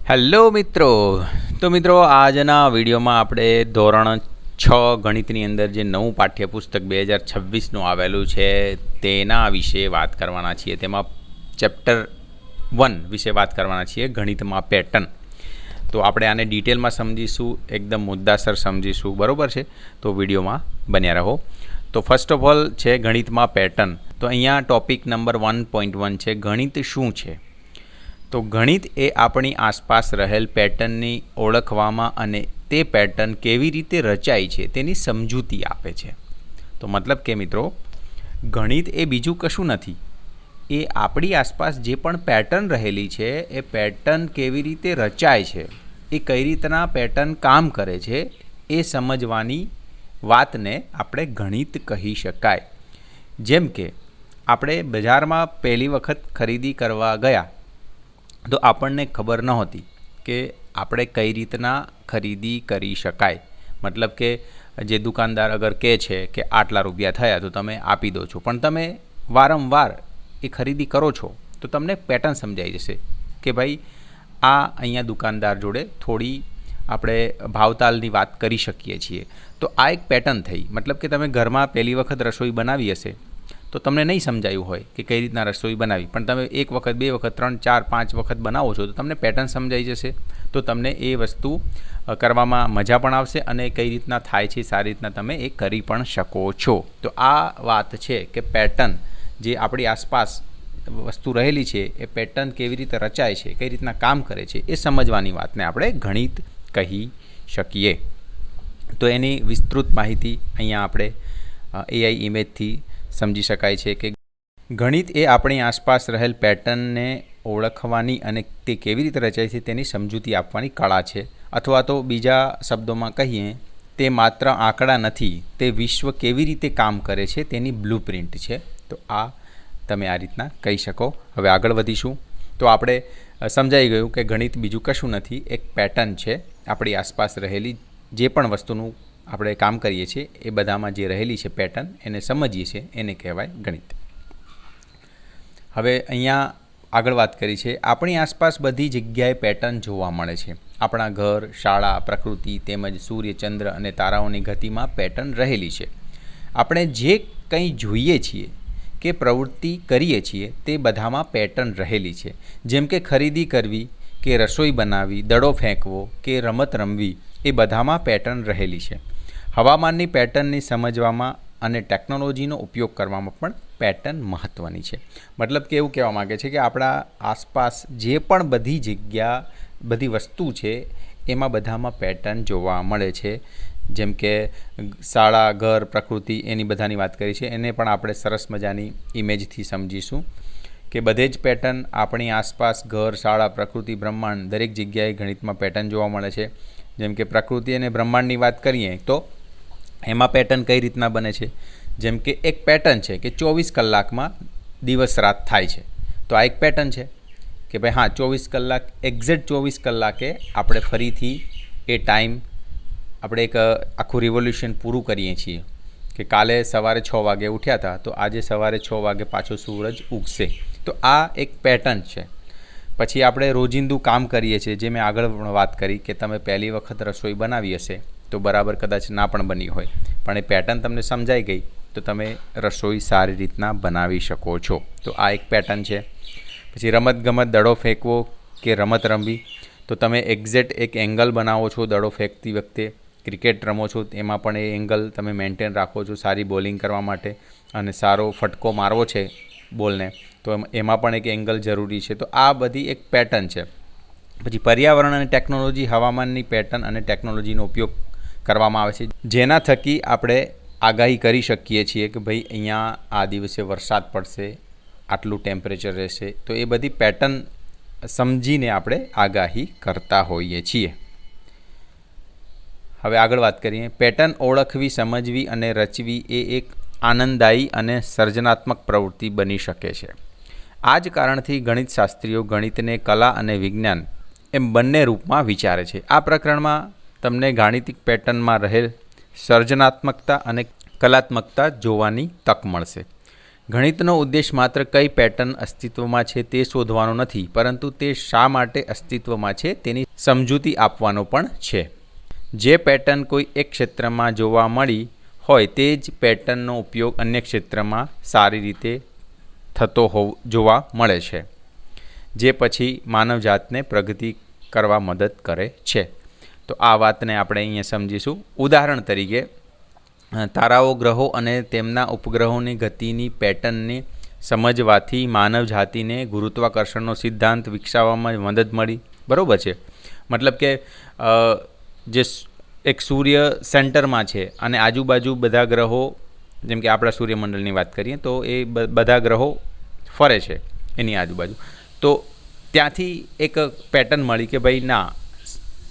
Hello મિત્રો, તો મિત્રો આજના વિડીયોમાં આપણે ધોરણ 6 ગણિતની અંદર જે નવું પાઠ્યપુસ્તક 2026નું આવેલું છે તેના વિશે વાત કરવાના છીએ. તેમાં ચેપ્ટર 1 વિશે વાત કરવાના છીએ, ગણિતમાં પેટર્ન. તો આપણે આને ડિટેલમાં સમજીશું, એકદમ મુદ્દાસર સમજીશું, બરાબર છે? તો વિડીયોમાં બન્યા રહો. તો ફર્સ્ટ ઓફ ઓલ છે ગણિતમાં પેટર્ન. તો અહીંયા ટોપિક નંબર 1.1 છે, ગણિત શું છે? તો ગણિત એ આપણી આસપાસ રહેલ પેટર્નની ઓળખવામાં અને તે પેટર્ન કેવી રીતે રચાય છે તેની સમજૂતી આપે છે. તો મતલબ કે મિત્રો, ગણિત એ બીજું કશું નથી, એ આપણી આસપાસ જે પણ પેટર્ન રહેલી છે એ પેટર્ન કેવી રીતે રચાય છે, એ કઈ રીતના પેટર્ન કામ કરે છે એ સમજવાની વાતને આપણે ગણિત કહી શકાય. જેમ કે આપણે બજારમાં પહેલી વખત ખરીદી કરવા ગયા તો આપણને ખબર નહોતી કે આપણે કઈ રીતના ખરીદી કરી શકાય. મતલબ કે જે દુકાનદાર અગર કહે છે કે આટલા રૂપિયા થયા તો તમે આપી દો છો, પણ તમે વારંવાર એ ખરીદી કરો છો તો તમને પેટર્ન સમજાઈ જશે કે ભાઈ આ અહીંયા દુકાનદાર જોડે થોડી આપણે ભાવતાલની વાત કરી શકીએ છીએ. તો આ એક પેટર્ન થઈ. મતલબ કે તમે ઘરમાં પહેલી વખત રસોઈ બનાવી હશે તો તમને નહીં સમજાયું હોય કે કઈ રીતના રસોઈ બનાવી, પણ તમે 1 વખત 2 વખત 3 4 5 વખત બનાવો છો તો તમને પેટર્ન સમજાઈ જશે. તો તમને એ વસ્તુ કરવામાં મજા પણ આવશે અને કઈ રીતના થાય છે સારી રીતના તમે એ કરી પણ શકો છો. તો આ વાત છે કે પેટર્ન જે આપણી આસપાસ વસ્તુ રહેલી છે એ પેટર્ન કેવી રીતે રચાય છે, કઈ રીતના કામ કરે છે એ સમજવાની વાતને આપણે ગણિત કહી શકીએ. તો એની વિસ્તૃત માહિતી અહીંયા આપણે AI ઇમેજથી સમજી શકાય છે કે ગણિત એ આપણી આસપાસ રહેલ પેટર્નને ઓળખવાની અને તે કેવી રીતે રચાય છે તેની સમજૂતી આપવાની કળા છે. અથવા તો બીજા શબ્દોમાં કહીએ, તે માત્ર આંકડા નથી, તે વિશ્વ કેવી રીતે કામ કરે છે તેની બ્લુપ્રિન્ટ છે. તો આ તમે આ રીતના કહી શકો. હવે આગળ વધીશું. તો આપણે સમજાઈ ગયું કે ગણિત બીજું કશું નથી, એક પેટર્ન છે. આપણી આસપાસ રહેલી જે પણ વસ્તુનું આપણે કામ કરીએ છીએ એ બધામાં જે રહેલી છે પેટર્ન, એને સમજીએ છીએ, એને કહેવાય ગણિત. હવે અહીંયા આગળ વાત કરી છે, આપણી આસપાસ બધી જગ્યાએ પેટર્ન જોવા મળે છે. આપણા ઘર, શાળા, પ્રકૃતિ તેમજ સૂર્ય, ચંદ્ર અને તારાઓની ગતિમાં પેટર્ન રહેલી છે. આપણે જે કંઈ જોઈએ છીએ કે પ્રવૃત્તિ કરીએ છીએ તે બધામાં પેટર્ન રહેલી છે. જેમ કે ખરીદી કરવી કે રસોઈ બનાવવી, દડો ફેંકવો કે રમત રમવી, એ બધામાં પેટર્ન રહેલી છે. હવામાનની પેટર્નની સમજવામાં અને ટેકનોલોજીનો ઉપયોગ કરવામાં પણ પેટર્ન મહત્ત્વની છે. મતલબ કે એવું કહેવા માગે છે કે આપણા આસપાસ જે પણ બધી જગ્યા, બધી વસ્તુ છે એમાં બધામાં પેટર્ન જોવા મળે છે. જેમ કે શાળા, ઘર, પ્રકૃતિ, એની બધાની વાત કરી છે. એને પણ આપણે સરસ મજાની ઇમેજથી સમજીશું કે બધે જ પેટર્ન આપણી આસપાસ ઘર, શાળા, પ્રકૃતિ, બ્રહ્માંડ દરેક જગ્યાએ ગણિતમાં પેટર્ન જોવા મળે છે. જેમ કે પ્રકૃતિ અને બ્રહ્માંડની વાત કરીએ તો એમાં પેટર્ન કઈ રીતના બને છે. જેમ કે એક પેટર્ન છે કે 24 કલાકમાં દિવસ રાત થાય છે. તો આ એક પેટર્ન છે કે ભાઈ હા, 24 કલાક એક્ઝેક્ટ 24 કલાકે આપણે ફરીથી એ ટાઈમ આપણે એક આખું રિવોલ્યુશન પૂરું કરીએ છીએ કે કાલે સવારે 6 વાગે ઉઠ્યા હતા તો આજે સવારે 6 વાગે પાછો સૂરજ ઉગશે. તો આ એક પેટર્ન છે. પછી આપણે રોજિંદુ કામ કરીએ છીએ, જે મેં આગળ વાત કરી કે તમે પહેલી વખત રસોઈ બનાવી હશે તો બરાબર કદાચ ના પણ બની હોય, પણ એ પેટર્ન તમને સમજાઈ ગઈ તો તમે રસોઈ સારી રીતના બનાવી શકો છો. તો આ એક પેટર્ન છે. પછી રમતગમત, દડો ફેંકવો કે રમત રમવી, તો તમે એક્ઝેક્ટ એક એંગલ બનાવો છો દડો ફેંકતી વખતે. ક્રિકેટ રમો છો એમાં પણ એ એંગલ તમે મેન્ટેન રાખો છો સારી બોલિંગ કરવા માટે, અને સારો ફટકો મારવો છે બોલને તો એમાં પણ એક એંગલ જરૂરી છે. તો આ બધી એક પેટર્ન છે. પછી પર્યાવરણ અને ટેકનોલોજી, હવામાનની પેટર્ન અને ટેકનોલોજીનો ઉપયોગ કરવામાં આવે છે, જેના થકી આપણે આગાહી કરી શકીએ છીએ કે ભાઈ અહીંયા આ દિવસે વરસાદ પડશે, આટલું ટેમ્પરેચર રહેશે. તો એ બધી પેટર્ન સમજીને આપણે આગાહી કરતા હોઈએ છીએ. હવે આગળ વાત કરીએ. પેટર્ન ઓળખવી, સમજવી અને રચવી એ એક આનંદદાયી અને સર્જનાત્મક પ્રવૃત્તિ બની શકે છે. આ જ કારણથી ગણિતશાસ્ત્રીઓ ગણિતને કલા અને વિજ્ઞાન એમ બંને રૂપમાં વિચારે છે. આ પ્રકરણમાં તમને ગાણિતિક પેટર્નમાં રહેલ સર્જનાત્મકતા અને કલાત્મકતા જોવાની તક મળશે. ગણિતનો ઉદ્દેશ માત્ર કઈ પેટર્ન અસ્તિત્વમાં છે તે શોધવાનો નથી, પરંતુ તે શા માટે અસ્તિત્વમાં છે તેની સમજૂતી આપવાનો પણ છે. જે પેટર્ન કોઈ એક ક્ષેત્રમાં જોવા મળી હોય તે જ પેટર્નનો ઉપયોગ અન્ય ક્ષેત્રમાં સારી રીતે થતો જોવા મળે છે, જે પછી માનવજાતને પ્રગતિ કરવા મદદ કરે છે. તો આ વાતને આપણે અહીંયા સમજીશું. ઉદાહરણ તરીકે તારાઓ, ગ્રહો અને તેમના ઉપગ્રહોની ગતિની પેટર્નને સમજવાથી માનવજાતિને ગુરુત્વાકર્ષણનો સિદ્ધાંત વિકસાવવામાં મદદ મળી. બરાબર છે. મતલબ કે જે એક સૂર્ય સેન્ટરમાં છે અને આજુબાજુ બધા ગ્રહો, જેમ કે આપણા સૂર્યમંડળની વાત કરીએ તો એ બધા ગ્રહો ફરે છે એની આજુબાજુ, તો ત્યાંથી એક પેટર્ન મળી કે ભાઈ ના,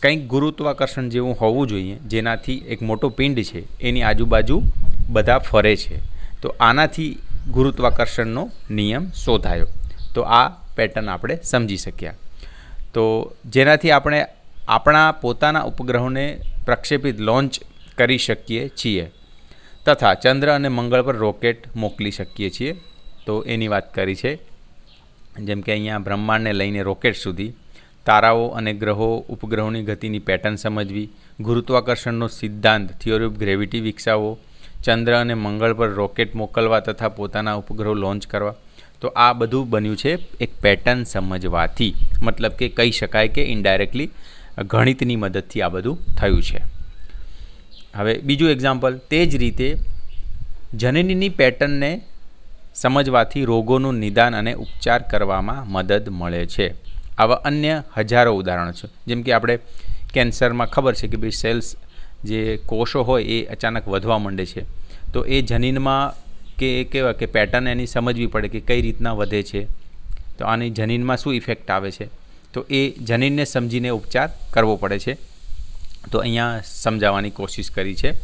કંઈક ગુરુત્વાકર્ષણ જેવું હોવું જોઈએ જેનાથી એક મોટો પિંડ છે એની આજુબાજુ બધા ફરે છે. તો આનાથી ગુરુત્વાકર્ષણનો નિયમ શોધાયો. તો આ પેટર્ન આપણે સમજી શક્યા. તો જેનાથી આપણે આપણા પોતાના ઉપગ્રહોને પ્રક્ષેપિત લોન્ચ કરી શકીએ છીએ તથા ચંદ્ર અને મંગળ પર રોકેટ મોકલી શકીએ છીએ. તો એની વાત કરી છે. જેમ કે અહીંયા બ્રહ્માંડને લઈને રોકેટ સુધી, તારાઓ અને ગ્રહો ઉપગ્રહોની ગતિની પેટર્ન સમજવી, ગુરુત્વાકર્ષણનો સિદ્ધાંત થિયોરી ઓફ ગ્રેવિટી વિકસાવવો, ચંદ્ર અને મંગળ પર રોકેટ મોકલવા તથા પોતાના ઉપગ્રહો લોન્ચ કરવા. તો આ બધું બન્યું છે એક પેટર્ન સમજવાથી. મતલબ કે કહી શકાય કે ઇનડાયરેક્ટલી ગણિતની મદદથી આ બધું થયું છે. હવે બીજું એક્ઝામ્પલ, તે જ રીતે જનીનની પેટર્નને સમજવાથી રોગોનું નિદાન અને ઉપચાર કરવામાં મદદ મળે છે. આવા અન્ય હજારો ઉદાહરણો છે. જેમ કે આપણે કેન્સરમાં ખબર છે કે ભાઈ સેલ્સ જે કોષો હોય એ અચાનક વધવા માંડે છે, તો એ જનીનમાં કે કેવા કે પેટર્ન એની સમજવી પડે કે કઈ રીતના વધે છે, તો આની જનીનમાં શું ઇફેક્ટ આવે છે, તો એ જનીનને સમજીને ઉપચાર કરવો પડે છે. તો અહીંયા સમજાવવાની કોશિશ કરી છે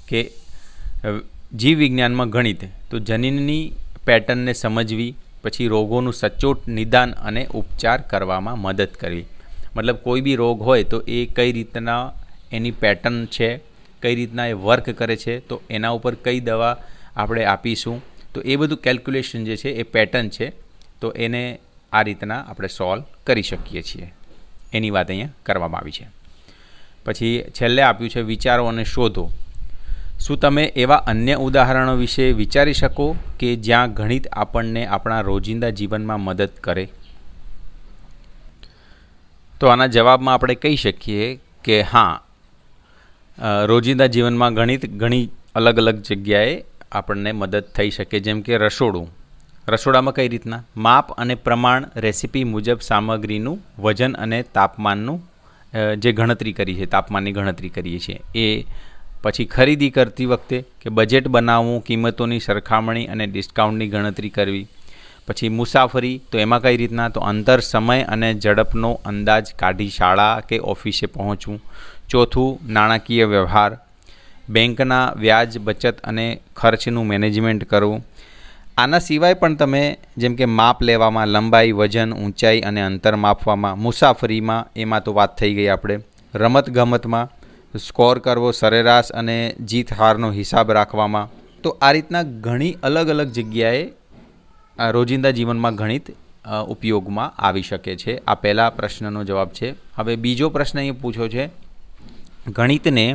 કે જીવ વિજ્ઞાનમાં ગણિત, તો જનીનની પેટર્નને સમજવી, પછી રોગોનું સચોટ નિદાન અને ઉપચાર કરવામાં મદદ કરવી. મતલબ કોઈ બી રોગ હોય તો એ કઈ રીતના એની પેટર્ન છે, કઈ રીતના એ વર્ક કરે છે, તો એના ઉપર કઈ દવા આપણે આપીશું, તો એ બધું કેલ્ક્યુલેશન જે છે એ પેટર્ન છે. તો એને આ રીતના આપણે સોલ્વ કરી શકીએ છીએ. એની વાત અહીંયા કરવામાં આવી છે. પછી છેલ્લે આપ્યું છે વિચારો અને શોધો. શું તમે એવા અન્ય ઉદાહરણો વિશે વિચારી શકો કે જ્યાં ગણિત આપણને આપણા રોજિંદા જીવનમાં મદદ કરે? તો આના જવાબમાં આપણે કહી શકીએ કે હા, રોજિંદા જીવનમાં ગણિત ઘણી અલગ અલગ જગ્યાએ આપણને મદદ થઈ શકે. જેમ કે રસોડું. રસોડામાં કઈ રીતના માપ અને પ્રમાણ, રેસીપી મુજબ સામગ્રીનું વજન અને તાપમાનનું જે ગણતરી કરી છે, તાપમાનની ગણતરી કરીએ છીએ એ. પછી ખરીદી કરતી વખતે કે બજેટ બનાવવું, કિંમતોની સરખામણી અને ડિસ્કાઉન્ટની ગણતરી કરવી. પછી મુસાફરી, તો એમાં કઈ રીતના, તો અંતર, સમય અને ઝડપનો અંદાજ કાઢી શાળા કે ઓફિસે પહોંચવું. ચોથું, નાણાકીય વ્યવહાર, બેંકના વ્યાજ, બચત અને ખર્ચનું મેનેજમેન્ટ કરવું. આના સિવાય પણ તમે જેમ કે માપ લેવામાં, લંબાઈ, વજન, ઊંચાઈ અને અંતર માપવામાં. મુસાફરીમાં એમાં તો વાત થઈ ગઈ આપણે. રમતગમતમાં સ્કોર કરવો, સરેરાશ અને જીત હારનો હિસાબ રાખવામાં. તો આ રીતના ઘણી અલગ અલગ જગ્યાએ રોજિંદા જીવનમાં ગણિત ઉપયોગમાં આવી શકે છે. આ પહેલા પ્રશ્નનો જવાબ છે. હવે બીજો પ્રશ્ન અહીં પૂછ્યો છે, ગણિતને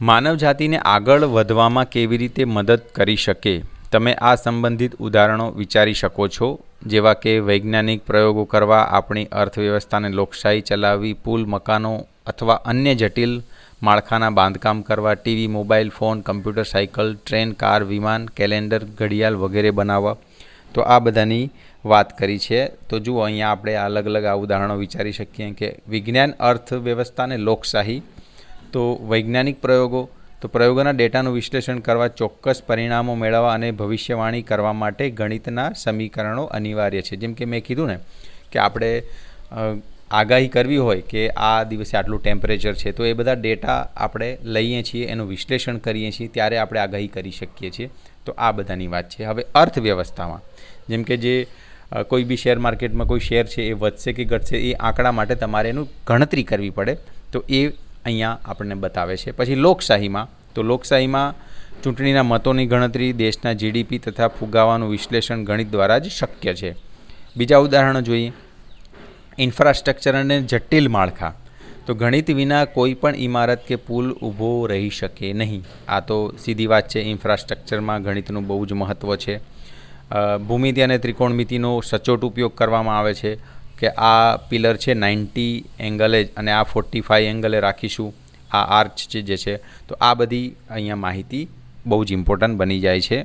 માનવજાતિને આગળ વધવામાં કેવી રીતે મદદ કરી શકે? તમે આ સંબંધિત ઉદાહરણો વિચારી શકો છો, જેવા કે વૈજ્ઞાનિક પ્રયોગો કરવા, આપણી અર્થવ્યવસ્થાને લોકશાહી ચલાવવી, પુલ, મકાનો અથવા અન્ય જટિલ માળખાના બાંધકામ કરવા, TV, mobile phone, computer, cycle, train, car, વિમાન, કેલેન્ડર, ઘડિયાળ વગેરે બનાવવા. તો આ બધાની વાત કરી છે. તો જુઓ અહીંયા આપણે અલગ અલગ આ ઉદાહરણો વિચારી શકીએ કે વિજ્ઞાન, અર્થવ્યવસ્થા અને લોકશાહી. તો વૈજ્ઞાનિક પ્રયોગો, તો પ્રયોગોના ડેટાનું વિશ્લેષણ કરવા, ચોક્કસ પરિણામો મેળવવા અને ભવિષ્યવાણી કરવા માટે ગણિતના સમીકરણો અનિવાર્ય છે. જેમ કે મેં કીધું ને કે આપણે આગાહી કરવી હોય કે આ દિવસે આટલું ટેમ્પરેચર છે, તો એ બધા ડેટા આપણે લઈએ છીએ, એનું વિશ્લેષણ કરીએ છીએ, ત્યારે આપણે આગાહી કરી શકીએ છીએ. તો આ બધાની વાત છે. હવે અર્થવ્યવસ્થામાં, જેમ કે જે કોઈ બી શેર માર્કેટમાં કોઈ શેર છે એ વધશે કે ઘટશે, એ આંકડા માટે તમારે એનું ગણતરી કરવી પડે. તો એ અહીંયા આપણને બતાવે છે. પછી લોકશાહીમાં, તો લોકશાહીમાં ચૂંટણીના મતોની ગણતરી, દેશના જીડીપી તથા ફુગાવાનું વિશ્લેષણ ગણિત દ્વારા જ શક્ય છે. બીજા ઉદાહરણો જોઈએ. ઇન્ફ્રાસ્ટ્રક્ચર અને જટિલ માળખા. તો ગણિત વિના કોઈ પણ ઇમારત કે પુલ ઊભો રહી શકે નહીં. આ તો સીધી વાત છે. ઇન્ફ્રાસ્ટ્રક્ચરમાં ગણિતનું બહુ જ મહત્ત્વ છે. ભૂમિતિ અને ત્રિકોણમિતિનો સચોટ ઉપયોગ કરવામાં આવે છે કે આ પિલર છે 90 એંગલે અને આ 45 એંગલે રાખીશું, આ આર્ચ જે છે. તો આ બધી અહીંયા માહિતી બહુ જ ઇમ્પોર્ટન્ટ બની જાય છે.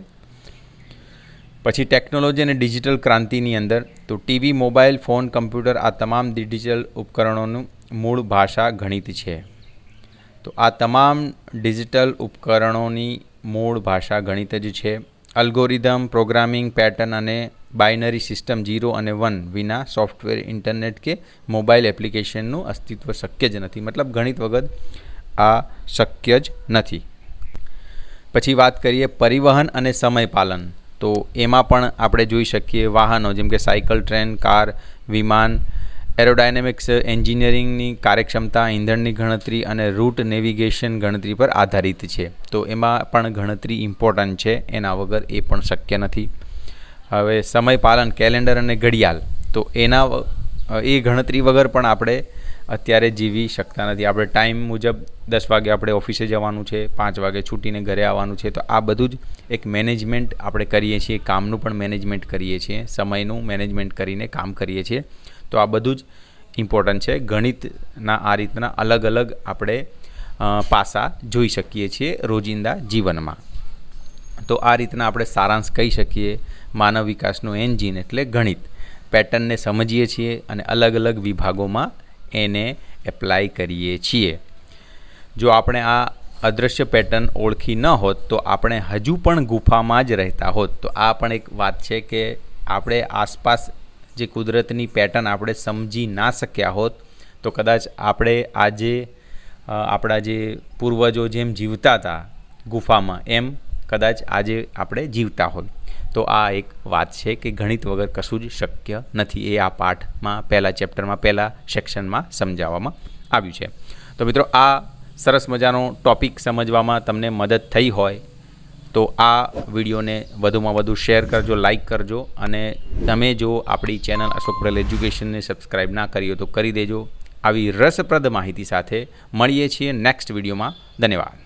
પછી ટેકનોલોજી અને ડિજિટલ ક્રાંતિની અંદર તો ટીવી, મોબાઈલ ફોન, કમ્પ્યુટર આ તમામ ડિજિટલ ઉપકરણોનું મૂળ ભાષા ગણિત છે. તો આ તમામ ડિજિટલ ઉપકરણોની મૂળ ભાષા ગણિત જ છે. અલ્ગોરિધમ, પ્રોગ્રામિંગ, પેટર્ન અને બાઇનરી સિસ્ટમ 0 અને 1 વિના સોફ્ટવેર, ઇન્ટરનેટ કે મોબાઈલ એપ્લિકેશનનું અસ્તિત્વ શક્ય જ નથી. મતલબ ગણિત વગર આ શક્ય જ નથી. પછી વાત કરીએ પરિવહન અને સમય પાલન. તો એમાં પણ આપણે જોઈ શકીએ વાહનો જેમ કે સાયકલ, ટ્રેન, કાર, વિમાન, એરોડાયનેમિક્સ એન્જિનિયરિંગની કાર્યક્ષમતા, ઈંધણની ગણતરી અને રૂટ નેવિગેશન ગણતરી પર આધારિત છે. તો એમાં પણ ગણતરી ઇમ્પોર્ટન્ટ છે, એના વગર એ પણ શક્ય નથી. હવે સમય પાલન, કેલેન્ડર અને ઘડિયાળ, તો એ ગણતરી વગર પણ આપણે અત્યારે જીવી શકતા નથી. આપણે ટાઈમ મુજબ 10 વાગે આપણે ઓફિસે જવાનું છે, 5 વાગે છૂટીને ઘરે આવવાનું છે. તો આ બધું જ એક મેનેજમેન્ટ આપણે કરીએ છીએ, કામનું પણ મેનેજમેન્ટ કરીએ છીએ, સમયનું મેનેજમેન્ટ કરીને કામ કરીએ છીએ. તો આ બધું જ ઇમ્પોર્ટન્ટ છે. ગણિતના આ રીતના અલગ અલગ આપણે પાસા જોઈ શકીએ છીએ રોજિંદા જીવનમાં. તો આ રીતના આપણે સારાંશ કહી શકીએ માનવ વિકાસનું એન્જિન એટલે ગણિત. પેટર્નને સમજીએ છીએ અને અલગ અલગ વિભાગોમાં એને એપ્લાય કરીએ છીએ. જો આપણે આ અદૃશ્ય પેટર્ન ઓળખી ન હોત તો આપણે હજુ પણ ગુફામાં જ રહેતા હોત. તો આ પણ એક વાત છે કે આપણે આસપાસ જે કુદરતની પેટર્ન આપણે સમજી ના શક્યા હોત તો કદાચ આપણે આજે આપણા જે પૂર્વજો જેમ જીવતા હતા ગુફામાં એમ કદાચ આજે આપણે જીવતા હોત. તો આ એક વાત છે કે ગણિત વગર કશું જ શક્ય નથી. એ આ પાઠમાં પહેલા ચેપ્ટરમાં પહેલા સેક્શનમાં સમજાવવામાં આવ્યું છે. તો મિત્રો આ સરસ મજાનો ટૉપિક સમજવામાં તમને મદદ થઈ હોય તો આ વિડીયોને વધુમાં વધુ શેર કરજો, લાઇક કરજો અને તમે જો આપણી ચેનલ અશોક પટેલ એજ્યુકેશનને સબસ્ક્રાઈબ ના કરી હોય તો કરી દેજો. આવી રસપ્રદ માહિતી સાથે મળીએ છીએ નેક્સ્ટ વિડીયોમાં. ધન્યવાદ.